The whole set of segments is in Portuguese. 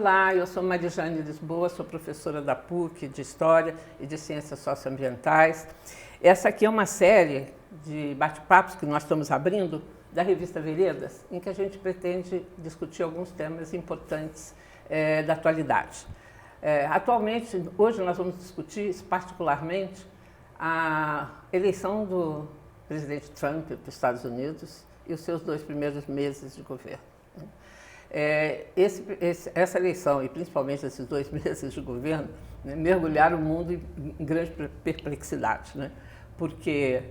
Olá, eu sou Marijane Lisboa, sou professora da PUC de História e de Ciências Socioambientais. Essa aqui é uma série de bate-papos que nós estamos abrindo da revista Veredas, em que a gente pretende discutir alguns temas importantes da atualidade. Atualmente, hoje nós vamos discutir particularmente a eleição do presidente Trump dos Estados Unidos e os seus 2 primeiros meses de governo. Essa eleição, e principalmente esses 2 meses de governo, né, mergulharam o mundo em grande perplexidade, né, porque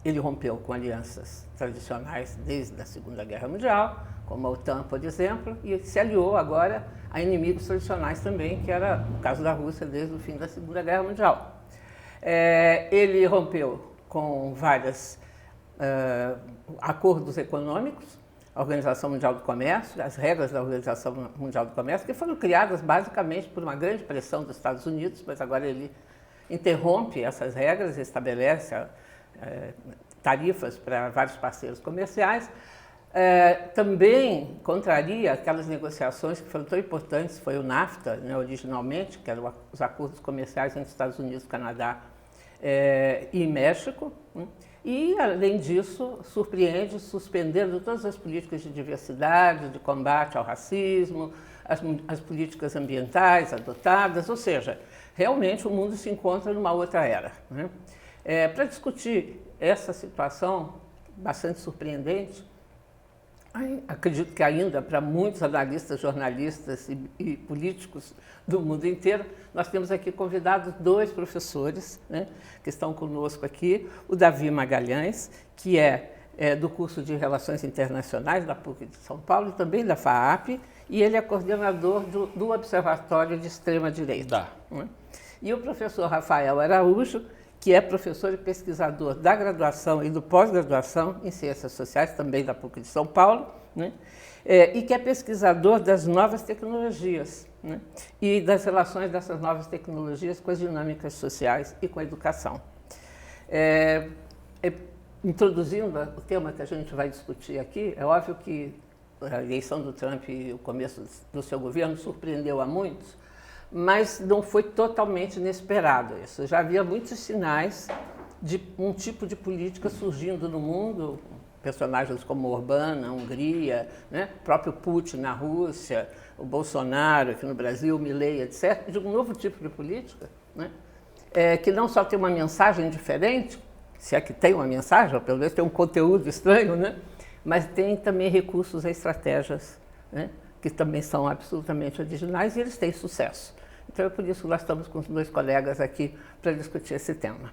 ele rompeu com alianças tradicionais desde a Segunda Guerra Mundial, como a OTAN, por exemplo, e se aliou agora a inimigos tradicionais também, que era o caso da Rússia desde o fim da Segunda Guerra Mundial. Ele rompeu com vários acordos econômicos, a Organização Mundial do Comércio, as regras da Organização Mundial do Comércio, que foram criadas basicamente por uma grande pressão dos Estados Unidos, mas agora ele interrompe essas regras e estabelece tarifas para vários parceiros comerciais. Também contraria aquelas negociações que foram tão importantes, foi o NAFTA, né, originalmente, que eram os acordos comerciais entre Estados Unidos, Canadá e México, né? E, além disso, surpreende suspendendo todas as políticas de diversidade, de combate ao racismo, as políticas ambientais adotadas, ou seja, realmente o mundo se encontra numa outra era, né? Para discutir essa situação bastante surpreendente, acredito que ainda para muitos analistas, jornalistas e políticos do mundo inteiro, nós temos aqui convidados 2 professores, né, que estão conosco aqui, o Davi Magalhães, que é do curso de Relações Internacionais da PUC de São Paulo e também da FAAP, e ele é coordenador do Observatório de Extrema-Direita. Né? E o professor Rafael Araújo, que é professor e pesquisador da graduação e do pós-graduação em Ciências Sociais, também da PUC de São Paulo, né? E que é pesquisador das novas tecnologias, né? E das relações dessas novas tecnologias com as dinâmicas sociais e com a educação. Introduzindo o tema que a gente vai discutir aqui, é óbvio que a eleição do Trump e o começo do seu governo surpreendeu a muitos, mas não foi totalmente inesperado isso. Já havia muitos sinais de um tipo de política surgindo no mundo, personagens como Orbán na Hungria, né? O próprio Putin na Rússia, o Bolsonaro aqui no Brasil, Milei, etc., de um novo tipo de política, né? Que não só tem uma mensagem diferente, se é que tem uma mensagem, ou pelo menos tem um conteúdo estranho, né? Mas tem também recursos e estratégias, né? Que também são absolutamente originais e eles têm sucesso. Então, é por isso que nós estamos com os 2 colegas aqui para discutir esse tema.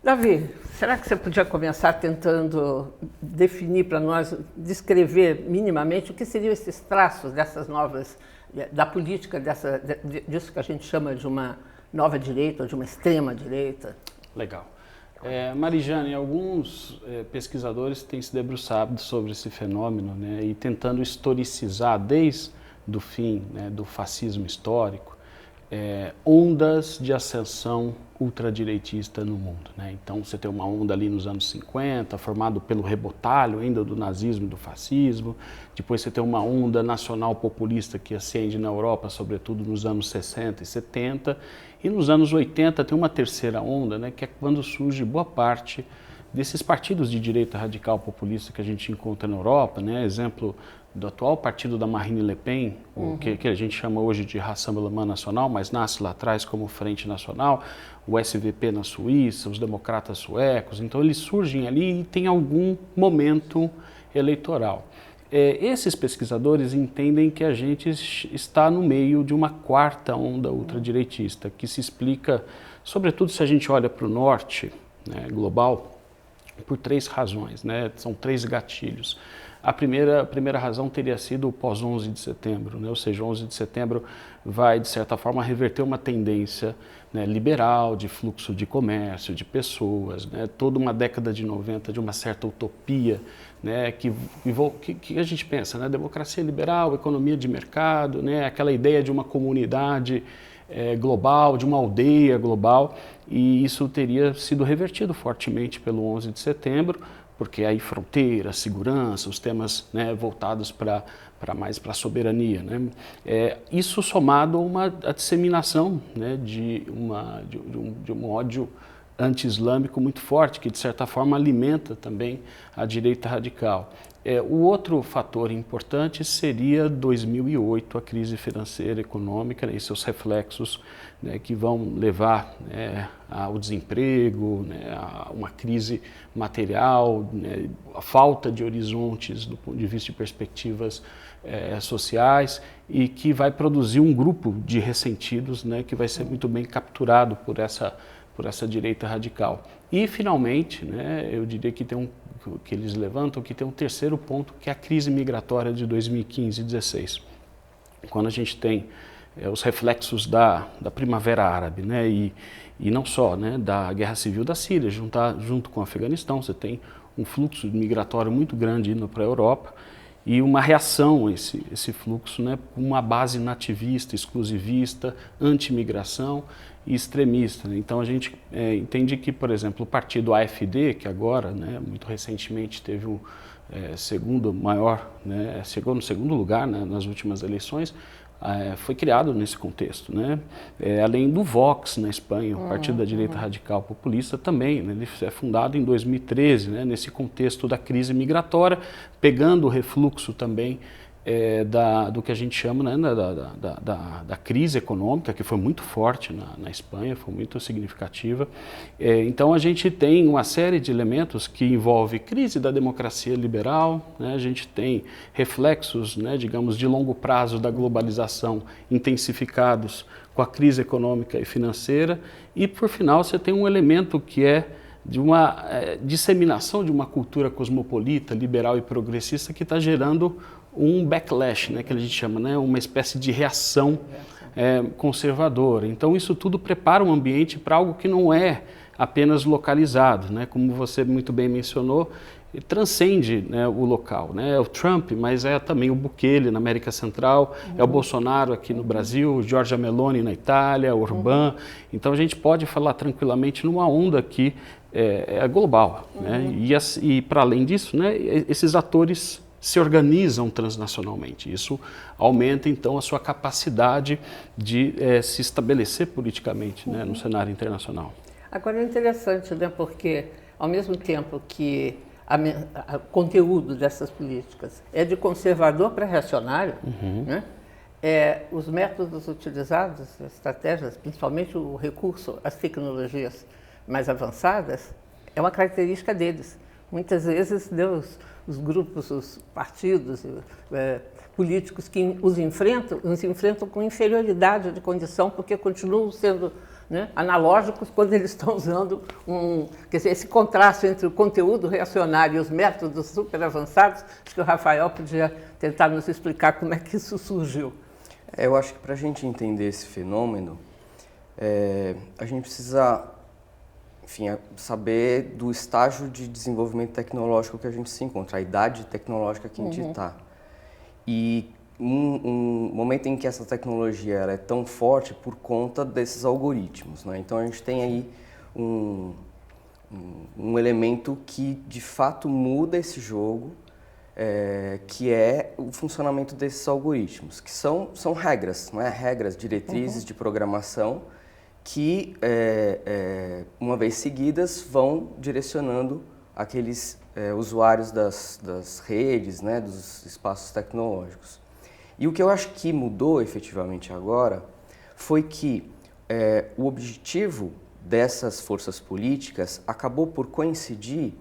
Davi, será que você podia começar tentando definir para nós, descrever minimamente o que seriam esses traços dessas novas, da política, disso que a gente chama de uma nova direita ou de uma extrema direita? Legal. Marijane, alguns pesquisadores têm se debruçado sobre esse fenômeno, né, e tentando historicizar desde o fim, né, do fascismo histórico, ondas de ascensão ultradireitista no mundo, né? Então você tem uma onda ali nos anos 50, formado pelo rebotalho ainda do nazismo e do fascismo, depois você tem uma onda nacional populista que ascende na Europa, sobretudo nos anos 60 e 70, e nos anos 80 tem uma terceira onda, né, que é quando surge boa parte desses partidos de direita radical populista que a gente encontra na Europa, né? Exemplo do atual partido da Marine Le Pen, que a gente chama hoje de Rassemblement Nacional, mas nasce lá atrás como Frente Nacional, o SVP na Suíça, os democratas suecos. Então eles surgem ali e tem algum momento eleitoral. Esses pesquisadores entendem que a gente está no meio de uma 4ª onda ultradireitista, que se explica, sobretudo se a gente olha para o norte, né, global, por 3 razões, né? São 3 gatilhos. A primeira razão teria sido o pós-11 de setembro, né? Ou seja, 11 de setembro vai, de certa forma, reverter uma tendência, né, liberal, de fluxo de comércio, de pessoas, né? Toda uma década de 90 de uma certa utopia, né, que a gente pensa, né? Democracia liberal, economia de mercado, né? Aquela ideia de uma comunidade global, de uma aldeia global, e isso teria sido revertido fortemente pelo 11 de setembro, porque aí fronteira, segurança, os temas, né, voltados mais para a soberania, né? Isso somado a uma disseminação, né, de um ódio anti-islâmico muito forte, que de certa forma alimenta também a direita radical. O outro fator importante seria 2008, a crise financeira e econômica, né, e seus reflexos, né, que vão levar, né, ao desemprego, né, a uma crise material, né, a falta de horizontes do ponto de vista de perspectivas sociais, e que vai produzir um grupo de ressentidos, né, que vai ser muito bem capturado por essa direita radical. E, finalmente, né, eu diria que que eles levantam que tem um terceiro ponto, que é a crise migratória de 2015 e 2016. Quando a gente tem os reflexos da Primavera Árabe, né, e não só, né, da Guerra Civil da Síria, junto com o Afeganistão, você tem um fluxo migratório muito grande indo para a Europa, e uma reação a esse fluxo, né, com uma base nativista, exclusivista, anti-imigração e extremista. Então a gente entende que, por exemplo, o partido AfD, que agora, né, muito recentemente teve o segundo maior, né, chegou no segundo lugar, né, nas últimas eleições, foi criado nesse contexto, né? Além do Vox na Espanha, o partido da direita radical populista também, né? Ele é fundado em 2013, né? Nesse contexto da crise migratória, pegando o refluxo também do que a gente chama, né, da crise econômica, que foi muito forte na Espanha, foi muito significativa. Então a gente tem uma série de elementos que envolve crise da democracia liberal, né, a gente tem reflexos, né, digamos, de longo prazo da globalização intensificados com a crise econômica e financeira, e por final você tem um elemento que é de uma disseminação de uma cultura cosmopolita, liberal e progressista que está gerando um backlash, né, que a gente chama, né, uma espécie de reação conservadora. Então isso tudo prepara um ambiente para algo que não é apenas localizado, né, como você muito bem mencionou, transcende, né, o local, né, é o Trump, mas é também o Bukele na América Central, é o Bolsonaro aqui no Brasil, o Giorgia Meloni na Itália, o Orbán. Então a gente pode falar tranquilamente numa onda que é global, né, e para além disso, né, esses atores se organizam transnacionalmente. Isso aumenta, então, a sua capacidade de se estabelecer politicamente, né, no cenário internacional. Agora é interessante, né, porque ao mesmo tempo que o conteúdo dessas políticas é de conservador para reacionário, né, os métodos utilizados, as estratégias, principalmente o recurso às tecnologias mais avançadas, é uma característica deles. Muitas vezes os grupos, os partidos políticos que os enfrentam com inferioridade de condição, porque continuam sendo, né, analógicos quando eles estão usando quer dizer, esse contraste entre o conteúdo reacionário e os métodos super avançados. Acho que o Rafael podia tentar nos explicar como é que isso surgiu. Eu acho que para a gente entender esse fenômeno, a gente precisa, enfim, saber do estágio de desenvolvimento tecnológico que a gente se encontra, a idade tecnológica que a gente está. E um momento em que essa tecnologia ela é tão forte por conta desses algoritmos, né? Então a gente tem aí um elemento que de fato muda esse jogo, que é o funcionamento desses algoritmos, que são regras, não é? Regras, diretrizes de programação, que, uma vez seguidas, vão direcionando aqueles usuários das redes, né, dos espaços tecnológicos. E o que eu acho que mudou efetivamente agora foi que o objetivo dessas forças políticas acabou por coincidir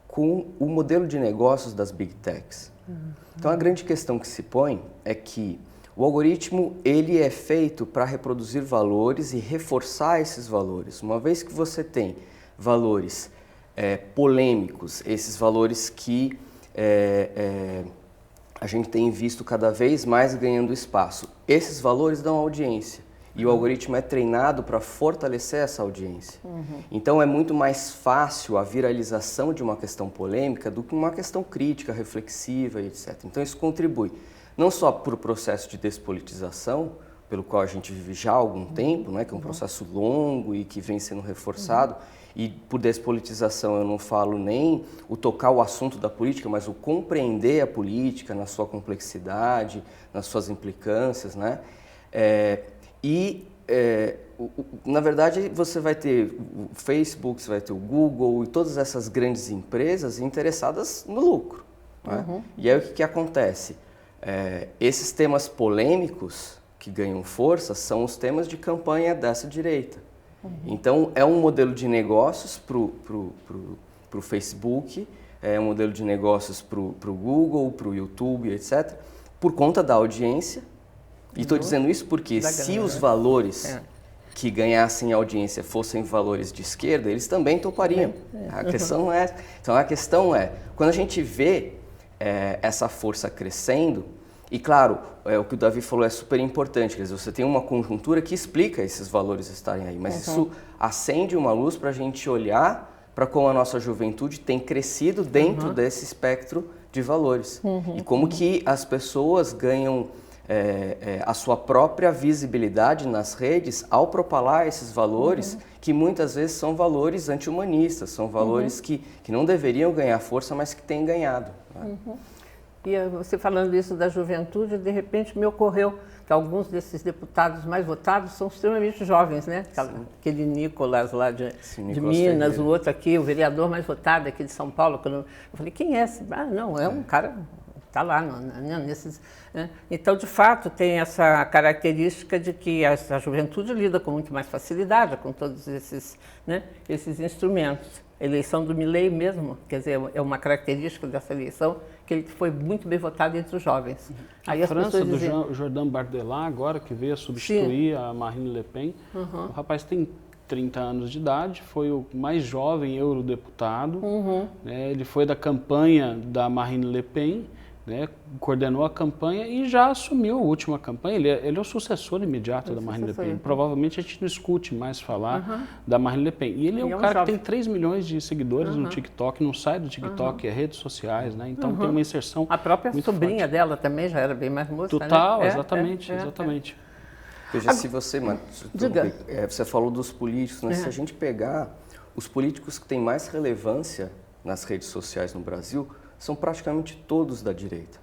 com o modelo de negócios das Big Techs. Então a grande questão que se põe é que o algoritmo ele é feito para reproduzir valores e reforçar esses valores. Uma vez que você tem valores polêmicos, esses valores que a gente tem visto cada vez mais ganhando espaço, esses valores dão audiência e o algoritmo é treinado para fortalecer essa audiência. Então é muito mais fácil a viralização de uma questão polêmica do que uma questão crítica, reflexiva, etc. Então isso contribui não só para o processo de despolitização, pelo qual a gente vive já há algum tempo, né, que é um processo longo e que vem sendo reforçado. E por despolitização eu não falo nem o tocar o assunto da política, mas o compreender a política na sua complexidade, nas suas implicâncias, né? Na verdade, você vai ter o Facebook, você vai ter o Google e todas essas grandes empresas interessadas no lucro. Né? E aí o que acontece? Esses temas polêmicos que ganham força são os temas de campanha dessa direita. Então, é um modelo de negócios para o Facebook, é um modelo de negócios para o Google, para o YouTube, etc., por conta da audiência. E estou dizendo isso porque se os valores que ganhassem audiência fossem valores de esquerda, eles também topariam. A questão não é essa. Então, a questão é, quando a gente vê essa força crescendo, e claro, o que o Davi falou é super importante, quer dizer, você tem uma conjuntura que explica esses valores estarem aí, mas isso acende uma luz para a gente olhar para como a nossa juventude tem crescido dentro desse espectro de valores. E como que as pessoas ganham a sua própria visibilidade nas redes ao propalar esses valores que muitas vezes são valores anti-humanistas, são valores que não deveriam ganhar força, mas que têm ganhado. Né? E você falando isso da juventude, de repente me ocorreu que alguns desses deputados mais votados são extremamente jovens, né? Aquele Nicolas lá de Minas, Ferreira. O outro aqui, o vereador mais votado aqui de São Paulo. Eu falei, quem é esse? Ah, não, é um cara, está lá nesses... Né? Então, de fato, tem essa característica de que a juventude lida com muito mais facilidade com todos esses instrumentos. A eleição do Milei mesmo, quer dizer, é uma característica dessa eleição, que ele foi muito bem votado entre os jovens. Aí a França, do Jordan Bardella, agora que veio a substituir a Marine Le Pen, o rapaz tem 30 anos de idade, foi o mais jovem eurodeputado, né, ele foi da campanha da Marine Le Pen, né, coordenou a campanha e já assumiu a última campanha. Ele é o sucessor imediato da Marine Le Pen. Provavelmente a gente não escute mais falar da Marine Le Pen. E ele é um cara que tem 3 milhões de seguidores no TikTok, não sai do TikTok, é redes sociais, né? Então tem uma inserção. A própria muito sobrinha forte. Dela também já era bem mais moça. Total, né? exatamente. Veja, se você, você falou dos políticos, né? Se a gente pegar os políticos que têm mais relevância nas redes sociais no Brasil, são praticamente todos da direita.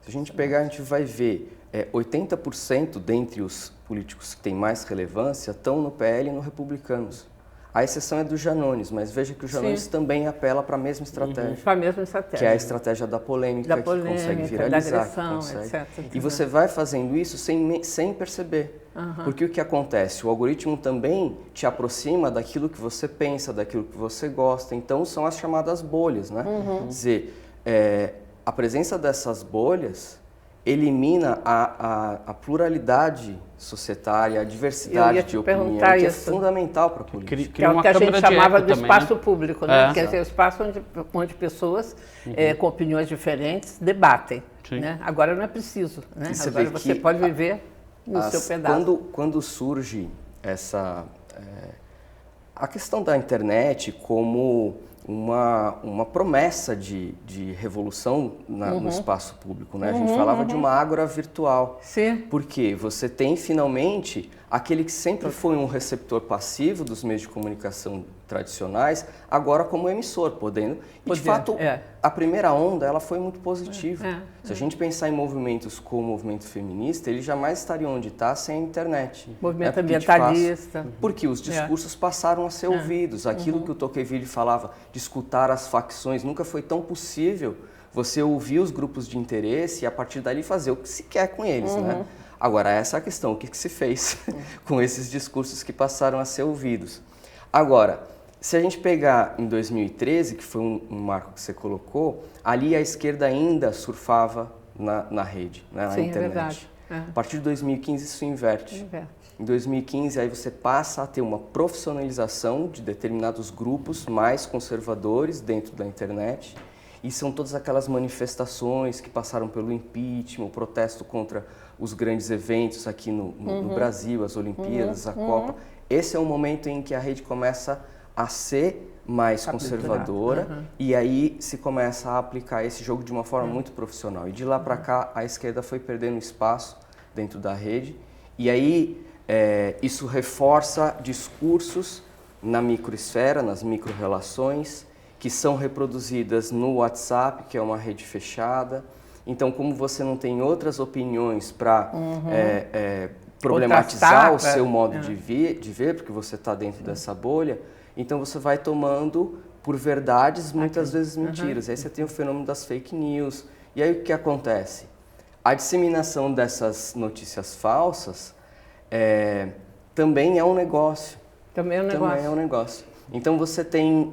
Se a gente pegar, a gente vai ver 80% dentre os políticos que têm mais relevância estão no PL e no Republicanos. A exceção é do Janones, mas veja que o Janones também apela para a mesma estratégia. Para a mesma estratégia. Que é a estratégia da polêmica, que consegue viralizar. Da agressão, etc. E você vai fazendo isso sem perceber. Porque o que acontece? O algoritmo também te aproxima daquilo que você pensa, daquilo que você gosta. Então, são as chamadas bolhas, né? Quer dizer, a presença dessas bolhas elimina a pluralidade societária, a diversidade de opinião, que é fundamental para a política. Que é o que a gente chamava do espaço público, né? Quer dizer, o espaço onde pessoas com opiniões diferentes debatem. Né? Agora não é preciso, né? Agora você pode viver no seu pedaço. Quando surge a questão da internet como uma promessa de revolução no espaço público, né? A gente falava de uma ágora virtual. Sim. Porque você tem, finalmente, aquele que sempre foi um receptor passivo dos meios de comunicação tradicionais, agora como emissor, podendo. E, de fato, a primeira onda ela foi muito positiva. Se a gente pensar em movimentos como o movimento feminista, ele jamais estaria onde está sem a internet. Movimento ambientalista. Porque os discursos passaram a ser ouvidos. Aquilo que o Tocqueville falava de escutar as facções, nunca foi tão possível você ouvir os grupos de interesse e a partir dali fazer o que se quer com eles, né? Agora, essa é a questão, o que se fez com esses discursos que passaram a ser ouvidos? Agora, se a gente pegar em 2013, que foi um marco que você colocou, ali a esquerda ainda surfava na rede, né, na internet. É verdade. A partir de 2015 isso inverte. Em 2015 aí você passa a ter uma profissionalização de determinados grupos mais conservadores dentro da internet e são todas aquelas manifestações que passaram pelo impeachment, o protesto contra os grandes eventos aqui no Brasil, as Olimpíadas, a Copa. Esse é o momento em que a rede começa a ser mais conservadora e aí se começa a aplicar esse jogo de uma forma muito profissional. E de lá para cá a esquerda foi perdendo espaço dentro da rede E aí isso reforça discursos na microesfera, nas micro-relações, que são reproduzidas no WhatsApp, que é uma rede fechada. Então, como você não tem outras opiniões para problematizar o seu modo de ver, porque você está dentro dessa bolha, então você vai tomando por verdades, muitas vezes mentiras. Aí você tem o fenômeno das fake news. E aí o que acontece? A disseminação dessas notícias falsas também é um negócio. Também é um negócio. Então você tem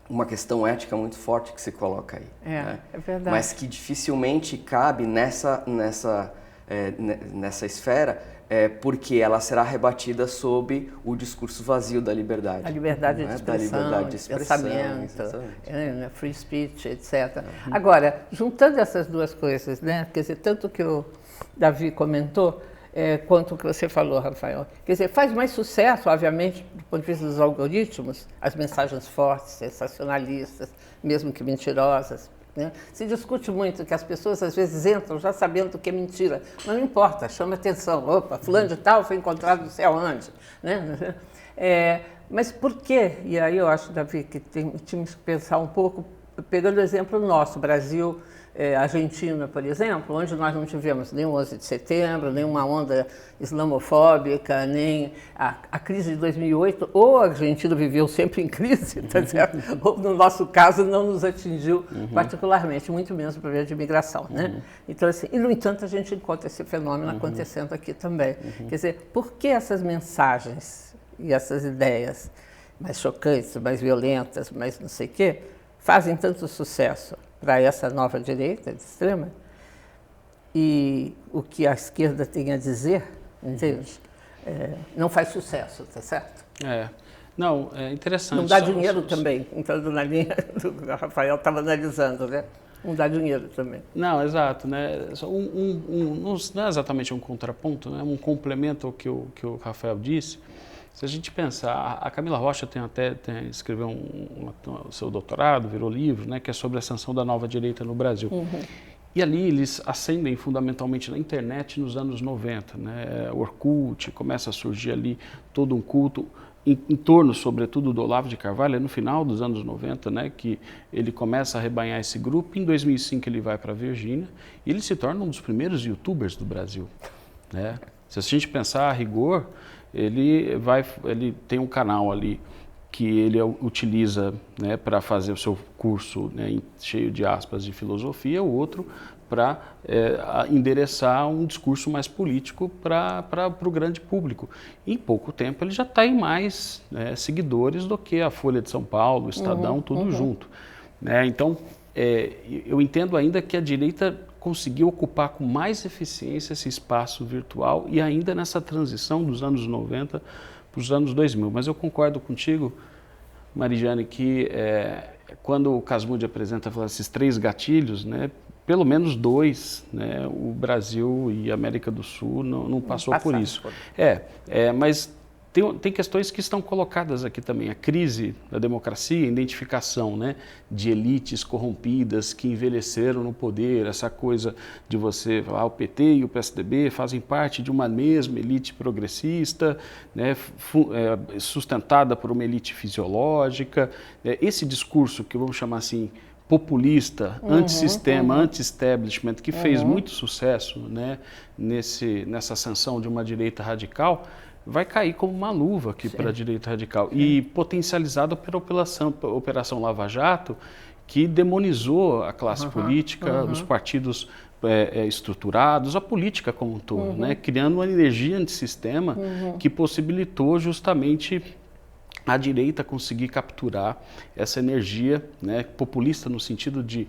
uma questão ética muito forte que se coloca aí. É verdade. Mas que dificilmente cabe nessa esfera, porque ela será rebatida sob o discurso vazio da liberdade. A liberdade de expressão, pensamento, free speech, etc. Agora, juntando essas duas coisas, né? Quer dizer, tanto que o Davi comentou, quanto o que você falou, Rafael. Quer dizer, faz mais sucesso, obviamente, do ponto de vista dos algoritmos, as mensagens fortes, sensacionalistas, mesmo que mentirosas. Né? Se discute muito que as pessoas às vezes entram já sabendo que é mentira, mas não importa, chama atenção. Opa, fulano de tal foi encontrado não sei aonde. Né? Mas por quê? E aí eu acho, Davi, que tínhamos que pensar um pouco, pegando o exemplo nosso, Brasil, Argentina, por exemplo, onde nós não tivemos nem o 11 de setembro, nem uma onda islamofóbica, nem a crise de 2008, ou a Argentina viveu sempre em crise, tá certo? Ou no nosso caso não nos atingiu particularmente, muito menos o problema de imigração, né? Então, assim, e no entanto a gente encontra esse fenômeno acontecendo aqui também. Quer dizer, por que essas mensagens e essas ideias mais chocantes, mais violentas, mais não sei o quê, fazem tanto sucesso para essa nova direita de extrema, e o que a esquerda tem a dizer, entende? Não faz sucesso, tá certo? Não, é interessante. Não dá dinheiro também, entrando na linha do que o Rafael estava analisando, né? Não dá dinheiro também. Não, exato, né? Não é exatamente um contraponto, né? Um complemento ao que o Rafael disse. Se a gente pensar, a Camila Rocha escreveu o seu doutorado, virou livro, né, que é sobre a ascensão da nova direita no Brasil. E ali eles ascendem fundamentalmente na internet nos anos 90, né? O Orkut, começa a surgir ali todo um culto em torno, sobretudo, do Olavo de Carvalho, no final dos anos 90, né, que ele começa a rebanhar esse grupo. Em 2005 ele vai para a Virgínia e ele se torna um dos primeiros youtubers do Brasil, né? Se a gente pensar a rigor, ele tem um canal ali que ele utiliza, né, para fazer o seu curso, né, cheio de aspas de filosofia, o outro para endereçar um discurso mais político para o grande público. Em pouco tempo ele já está em mais seguidores do que a Folha de São Paulo, o Estadão, tudo junto. Né? Então, eu entendo ainda que a direita conseguiu ocupar com mais eficiência esse espaço virtual e ainda nessa transição dos anos 90 para os anos 2000. Mas eu concordo contigo, Marijane, que quando o Casmudi apresenta esses 3 gatilhos, né, pelo menos 2, né, o Brasil e a América do Sul não passou por isso. Mas tem questões que estão colocadas aqui também. A crise da democracia, a identificação, né, de elites corrompidas que envelheceram no poder, essa coisa de você falar o PT e o PSDB fazem parte de uma mesma elite progressista, né, sustentada por uma elite fisiológica. Esse discurso que vamos chamar assim, populista, antissistema, anti-establishment, que fez muito sucesso, né, nessa ascensão de uma direita radical, vai cair como uma luva aqui para a direita radical. E potencializada pela Operação Lava Jato, que demonizou a classe política, os partidos estruturados, a política como um todo, né? Criando uma energia antissistema que possibilitou justamente a direita conseguir capturar essa energia, né, populista no sentido de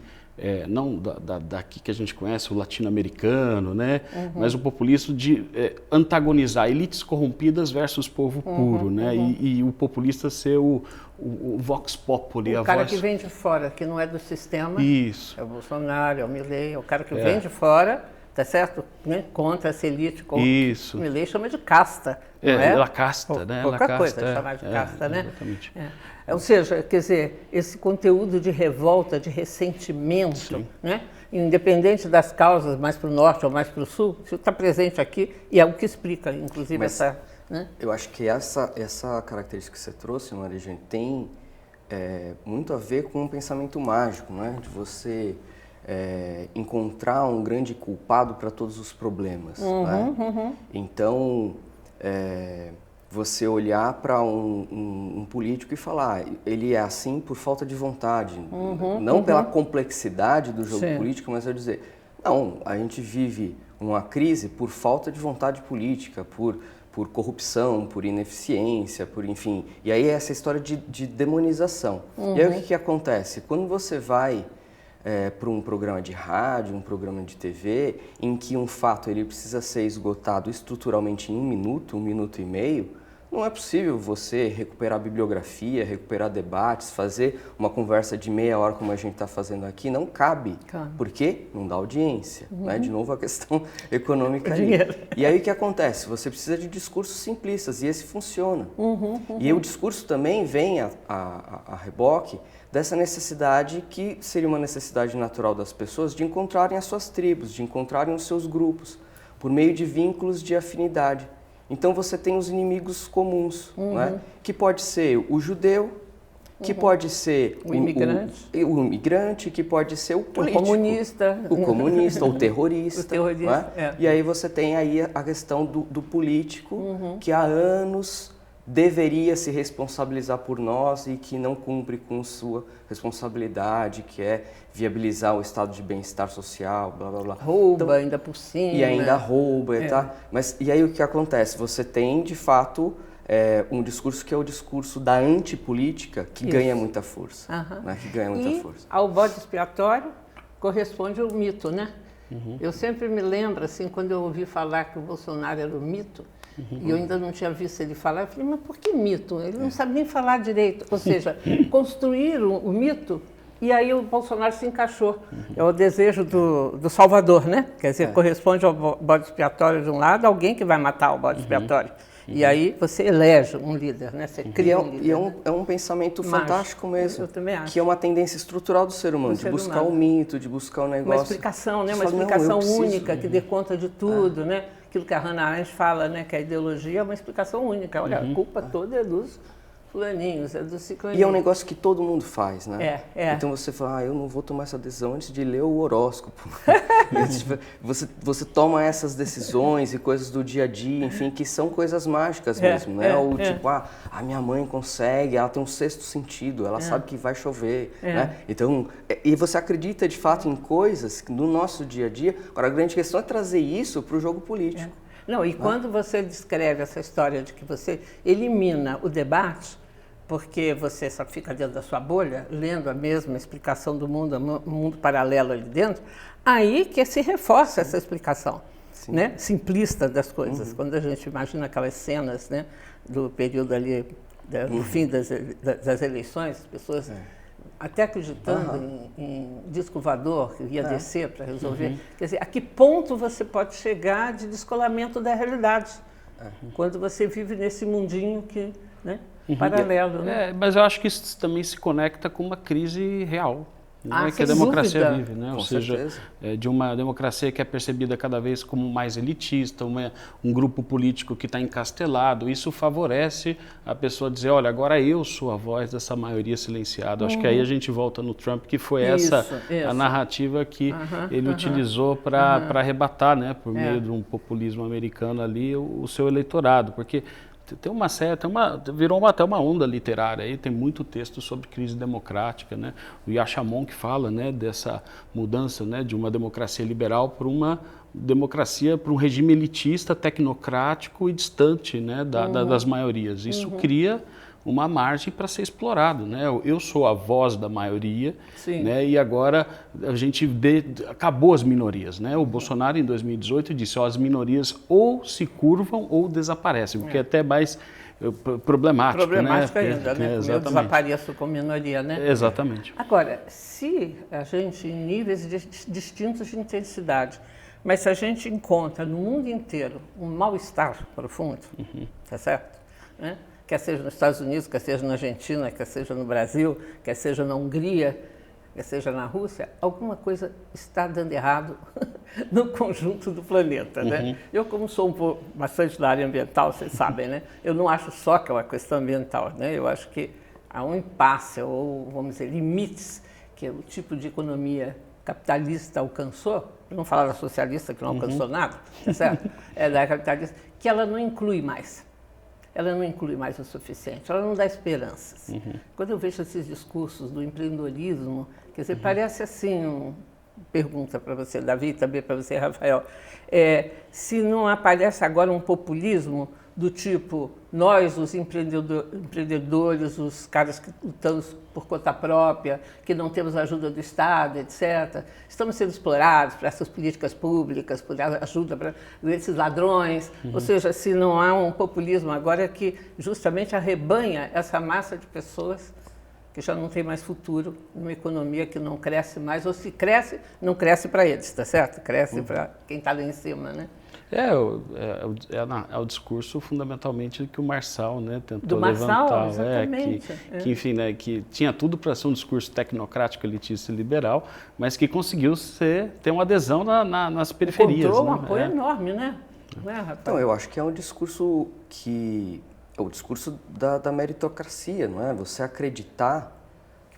não daqui que a gente conhece, o latino-americano, né? Mas o populismo de antagonizar elites corrompidas versus povo puro, né? E o populista ser o vox populi, o cara que vem de fora, que não é do sistema. Isso. É o Bolsonaro, é o Milei, é o cara que vem de fora, tá certo? Né? Contra essa elite. Isso. O Milei chama de casta, não é? La casta, né? Qualquer coisa chamar de casta, né? Exatamente. Ou seja, quer dizer, esse conteúdo de revolta, de ressentimento, né? independente das causas, mais para o norte ou mais para o sul, isso está presente aqui e é o que explica, inclusive, Mas essa... Né? Eu acho que essa característica que você trouxe, Maria, tem muito a ver com um pensamento mágico, né? De você encontrar um grande culpado para todos os problemas. Né? Então, você olhar para um político e falar, ele é assim por falta de vontade, não pela complexidade do jogo político, mas eu dizer, não, a gente vive uma crise por falta de vontade política, por corrupção, por ineficiência, por enfim. E aí essa história de demonização. E aí o que acontece? Quando você vai para um programa de rádio, um programa de TV, em que um fato ele precisa ser esgotado estruturalmente em 1 minuto e meio, não é possível você recuperar bibliografia, recuperar debates, fazer uma conversa de meia hora como a gente está fazendo aqui, não cabe. Por quê? Não dá audiência. Né? De novo a questão econômica ali. E aí o que acontece? Você precisa de discursos simplistas e esse funciona. E o discurso também vem a reboque dessa necessidade que seria uma necessidade natural das pessoas de encontrarem as suas tribos, de encontrarem os seus grupos, por meio de vínculos de afinidade. Então você tem os inimigos comuns, né? Que pode ser o judeu, que pode ser o imigrante, que pode ser o político, o comunista, o terrorista. Né? E aí você tem aí a questão do político que há anos deveria se responsabilizar por nós e que não cumpre com sua responsabilidade, que é viabilizar o estado de bem-estar social, blá, blá, blá. Rouba então, ainda por cima. E ainda rouba, tá? Mas e aí o que acontece? Você tem, de fato, um discurso que é o discurso da antipolítica que ganha muita força. Né? Que ganha muita força. Ao bode expiatório corresponde o mito, né? Eu sempre me lembro, assim, quando eu ouvi falar que o Bolsonaro era o mito, e eu ainda não tinha visto ele falar, eu falei, mas por que mito? Ele não sabe nem falar direito. Ou seja, construíram o mito e aí o Bolsonaro se encaixou. É o desejo do Salvador, né? Quer dizer, corresponde ao bode expiatório de um lado, alguém que vai matar o bode expiatório. E aí você elege um líder, né? Você cria um líder. E é um pensamento fantástico mesmo. Eu também acho. Que é uma tendência estrutural do ser humano, de buscar o mito, de buscar o negócio. Uma explicação, né? Uma explicação única que dê conta de tudo, né? Aquilo que a Hannah Arendt fala, né? Que a ideologia é uma explicação única. Olha, a culpa toda é dos fulaninhos, é do ciclaninho. E é um negócio que todo mundo faz, né? É. Então você fala, eu não vou tomar essa decisão antes de ler o horóscopo. você toma essas decisões e coisas do dia a dia, enfim, que são coisas mágicas mesmo, né? Ou tipo, a minha mãe consegue, ela tem um sexto sentido, ela sabe que vai chover, né? Então, e você acredita de fato em coisas no nosso dia a dia. Agora, a grande questão é trazer isso para o jogo político. Não, e quando você descreve essa história de que você elimina o debate, porque você só fica dentro da sua bolha, lendo a mesma explicação do mundo, um mundo paralelo ali dentro, aí que se reforça essa explicação, né? Simplista das coisas. Quando a gente imagina aquelas cenas, né, do período ali, do fim das eleições, as pessoas até acreditando em disco voador que ia descer para resolver. Quer dizer, a que ponto você pode chegar de descolamento da realidade quando você vive nesse mundinho que, né, paralelo, né? Mas eu acho que isso também se conecta com uma crise real, né, que a democracia vive, né? Ou seja, de uma democracia que é percebida cada vez como mais elitista, um grupo político que está encastelado. Isso favorece a pessoa dizer, olha, agora eu sou a voz dessa maioria silenciada. Acho que aí a gente volta no Trump, que foi essa a narrativa que ele utilizou para arrebatar, né, por meio de um populismo americano ali, o seu eleitorado, porque tem uma certa, virou até uma onda literária aí, tem muito texto sobre crise democrática, né? O Yashamon que fala, né, dessa mudança, né, de uma democracia liberal para uma democracia, para um regime elitista, tecnocrático e distante, né, das maiorias. Isso cria uma margem para ser explorado, né? Eu sou a voz da maioria, né? E agora a gente acabou as minorias, né? O Bolsonaro em 2018 disse, as minorias ou se curvam ou desaparecem, porque é até mais problemático, problemático, né? Ainda, né? Eu desapareço com minoria, né? Exatamente. Agora, se a gente, em níveis distintos de intensidade, mas se a gente encontra no mundo inteiro um mal-estar profundo, tá certo? Né? Quer seja nos Estados Unidos, quer seja na Argentina, quer seja no Brasil, quer seja na Hungria, seja na Rússia, alguma coisa está dando errado no conjunto do planeta, né? Eu, como sou bastante da área ambiental, vocês sabem, né? Eu não acho só que é uma questão ambiental, né? Eu acho que há um impasse, ou vamos dizer, limites que o tipo de economia capitalista alcançou, para não falar da socialista que não alcançou nada, tá certo? É da capitalista, que ela não inclui mais. Ela não inclui mais o suficiente, ela não dá esperanças. Quando eu vejo esses discursos do empreendedorismo, quer dizer, parece assim, pergunta para você, Davi, e também para você, Rafael, se não aparece agora um populismo do tipo, nós, os empreendedores, os caras que lutamos por conta própria, que não temos ajuda do Estado, etc., estamos sendo explorados por essas políticas públicas, por ajuda para esses ladrões. Ou seja, se não há um populismo agora que justamente arrebanha essa massa de pessoas que já não tem mais futuro numa economia que não cresce mais, ou se cresce, não cresce para eles, tá certo? Cresce para quem está lá em cima, né? É o discurso fundamentalmente que o Marçal, né, tentou do Marçal, levantar, exatamente. Que enfim, né, que tinha tudo para ser um discurso tecnocrático, elitista e liberal, mas que conseguiu ter uma adesão nas periferias. Encontrou né? um apoio enorme, né? Não é, Rafael? Então, eu acho que é um discurso que é o discurso da meritocracia, não é? Você acreditar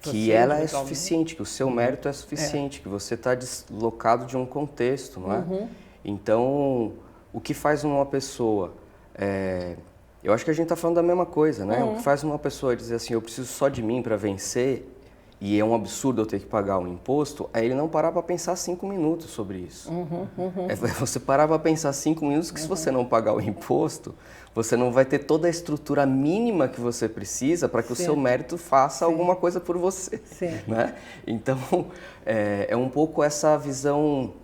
que ela é suficiente, que o seu mérito é suficiente, que você está deslocado de um contexto, não é? Então, o que faz uma pessoa... eu acho que a gente está falando da mesma coisa, né? O que faz uma pessoa dizer assim, eu preciso só de mim para vencer, e é um absurdo eu ter que pagar um imposto, é ele não parar para pensar 5 minutos sobre isso. É você parar para pensar 5 minutos que se você não pagar o imposto, você não vai ter toda a estrutura mínima que você precisa para que o seu mérito faça alguma coisa por você. Né? Então, é um pouco essa visão...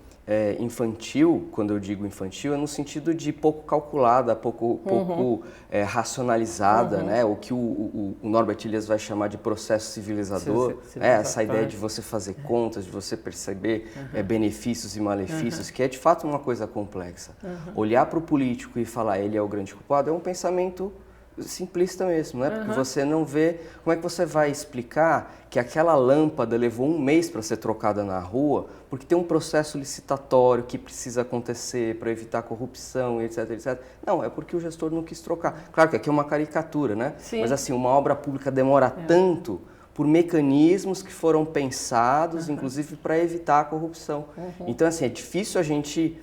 infantil, quando eu digo infantil, é no sentido de pouco calculada, pouco racionalizada, né? O que o Norbert Elias vai chamar de processo civilizador, essa ideia de você fazer contas, de você perceber benefícios e malefícios, que é de fato uma coisa complexa. Olhar para o político e falar ele é o grande culpado é um pensamento simplista mesmo, né? Porque você não vê... Como é que você vai explicar que aquela lâmpada levou 1 mês para ser trocada na rua porque tem um processo licitatório que precisa acontecer para evitar corrupção, etc, etc. Não, é porque o gestor não quis trocar. Claro que aqui é uma caricatura, né? Mas assim, uma obra pública demora tanto por mecanismos que foram pensados, inclusive, para evitar a corrupção. Então, assim, é difícil a gente...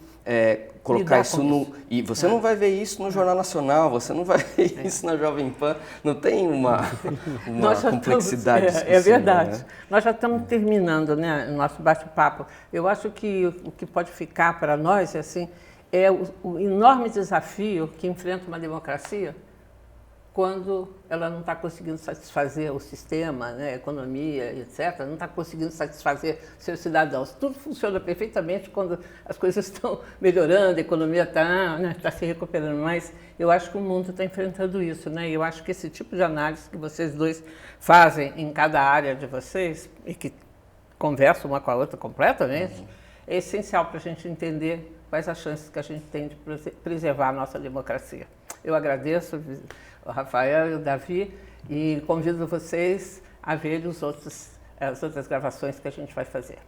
colocar isso no... E você não vai ver isso no Jornal Nacional, você não vai ver isso na Jovem Pan, não tem uma complexidade É verdade. Né? Nós já estamos terminando, né, o nosso bate-papo. Eu acho que o que pode ficar para nós assim, é o enorme desafio que enfrenta uma democracia quando ela não está conseguindo satisfazer o sistema, né, a economia, etc., não está conseguindo satisfazer seus cidadãos. Tudo funciona perfeitamente quando as coisas estão melhorando, a economia está se recuperando, mas eu acho que o mundo está enfrentando isso, né? E eu acho que esse tipo de análise que vocês dois fazem em cada área de vocês, e que conversam uma com a outra completamente, é essencial para a gente entender quais as chances que a gente tem de preservar a nossa democracia. Eu agradeço o Rafael e o Davi e convido vocês a ver as outras gravações que a gente vai fazer.